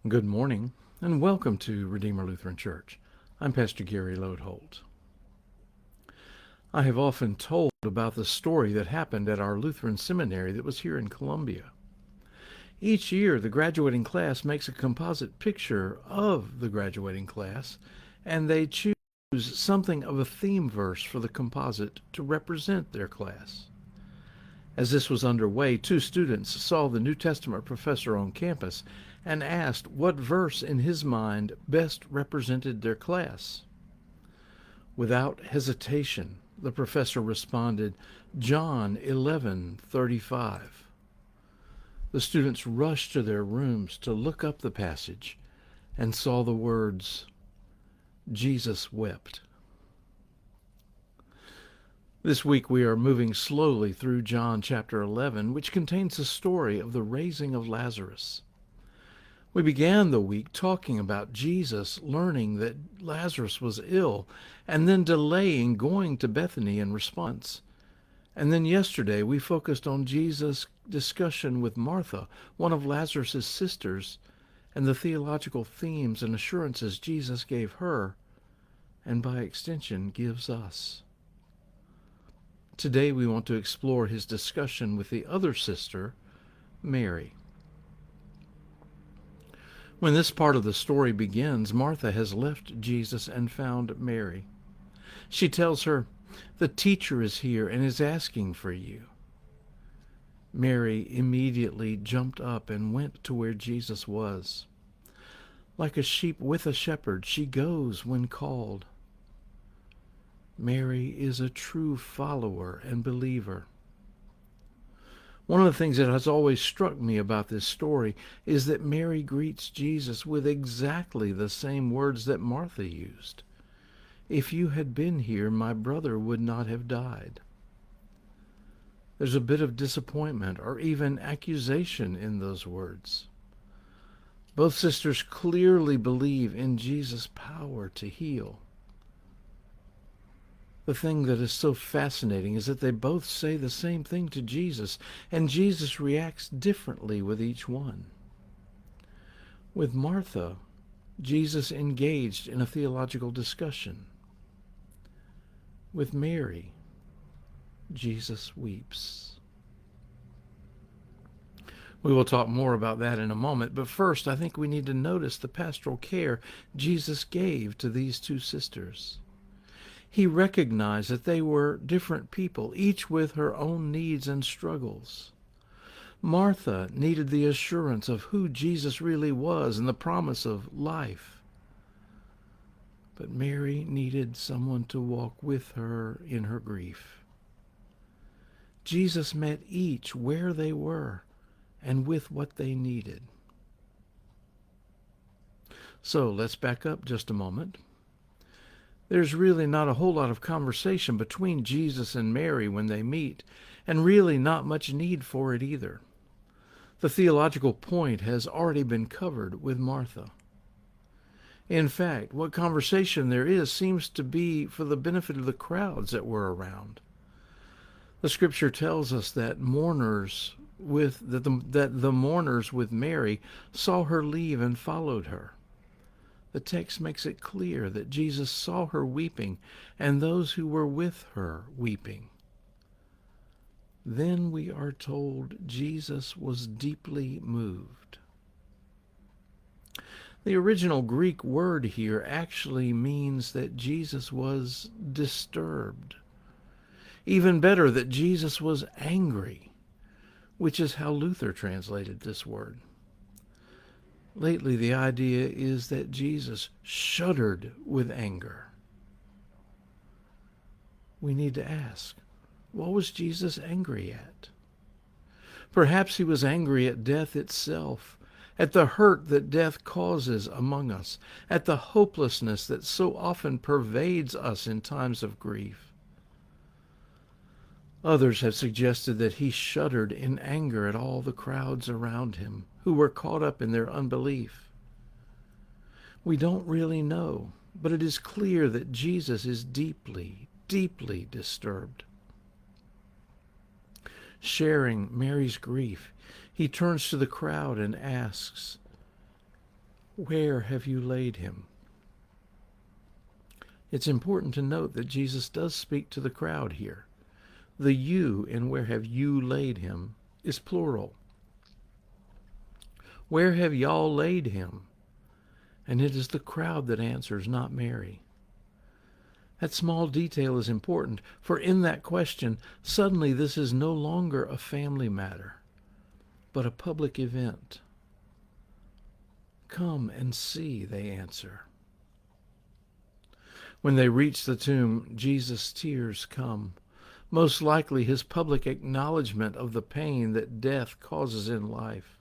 Good morning, and welcome to Redeemer Lutheran Church. I'm Pastor Gary Lodeholt. I have often told about the story that happened at our Lutheran seminary that was here in Columbia. Each year, the graduating class makes a composite picture of the graduating class, and they choose something of a theme verse for the composite to represent their class. As this was underway, two students saw the New Testament professor on campus and asked what verse in his mind best represented their class. Without hesitation, the professor responded, John 11:35. The students rushed to their rooms to look up the passage and saw the words, Jesus wept. This week we are moving slowly through John chapter 11, which contains the story of the raising of Lazarus. We began the week talking about Jesus learning that Lazarus was ill and then delaying going to Bethany in response. And then yesterday we focused on Jesus' discussion with Martha, one of Lazarus' sisters, and the theological themes and assurances Jesus gave her, and by extension gives us. Today we want to explore his discussion with the other sister, Mary. When this part of the story begins, Martha has left Jesus and found Mary. She tells her, "The teacher is here and is asking for you." Mary immediately jumped up and went to where Jesus was. Like a sheep with a shepherd, she goes when called. Mary is a true follower and believer. One of the things that has always struck me about this story is that Mary greets Jesus with exactly the same words that Martha used. If you had been here, my brother would not have died. There's a bit of disappointment or even accusation in those words. Both sisters clearly believe in Jesus' power to heal. The thing that is so fascinating is that they both say the same thing to Jesus, and Jesus reacts differently with each one. With Martha, Jesus engaged in a theological discussion. With Mary, Jesus weeps. We will talk more about that in a moment, but first I think we need to notice the pastoral care Jesus gave to these two sisters. He recognized that they were different people, each with her own needs and struggles. Martha needed the assurance of who Jesus really was and the promise of life. But Mary needed someone to walk with her in her grief. Jesus met each where they were and with what they needed. So let's back up just a moment. There's really not a whole lot of conversation between Jesus and Mary when they meet, and really not much need for it either. The theological point has already been covered with Martha. In fact, what conversation there is seems to be for the benefit of the crowds that were around. The scripture tells us that the mourners with Mary saw her leave and followed her. The text makes it clear that Jesus saw her weeping and those who were with her weeping. Then we are told Jesus was deeply moved. The original Greek word here actually means that Jesus was disturbed. Even better, that Jesus was angry, which is how Luther translated this word. Lately, the idea is that Jesus shuddered with anger. We need to ask, what was Jesus angry at? Perhaps he was angry at death itself, at the hurt that death causes among us, at the hopelessness that so often pervades us in times of grief. Others have suggested that he shuddered in anger at all the crowds around him who were caught up in their unbelief. We don't really know, but it is clear that Jesus is deeply, deeply disturbed. Sharing Mary's grief, he turns to the crowd and asks, Where have you laid him? It's important to note that Jesus does speak to the crowd here. The you in where have you laid him is plural. Where have y'all laid him? And it is the crowd that answers, not Mary. That small detail is important, for in that question, suddenly this is no longer a family matter, but a public event. Come and see, they answer. When they reach the tomb, Jesus' tears come, most likely his public acknowledgement of the pain that death causes in life.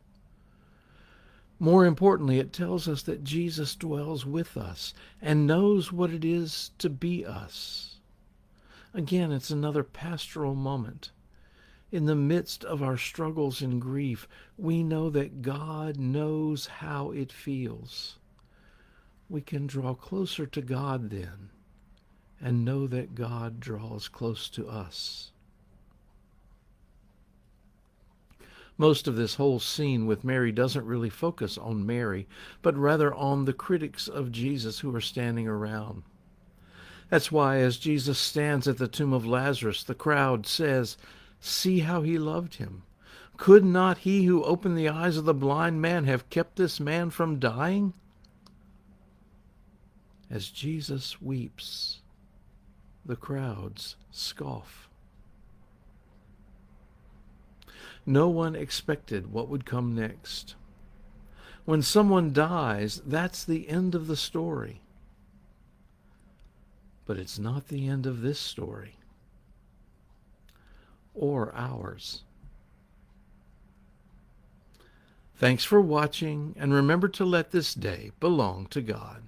More importantly, it tells us that Jesus dwells with us and knows what it is to be us. Again, it's another pastoral moment. In the midst of our struggles and grief, we know that God knows how it feels. We can draw closer to God then and know that God draws close to us. Most of this whole scene with Mary doesn't really focus on Mary, but rather on the critics of Jesus who are standing around. That's why as Jesus stands at the tomb of Lazarus, the crowd says, "See how he loved him. Could not he who opened the eyes of the blind man have kept this man from dying?" As Jesus weeps, the crowds scoff. No one expected what would come next. When someone dies, that's the end of the story. But it's not the end of this story. Or ours. Thanks for watching, and remember to let this day belong to God.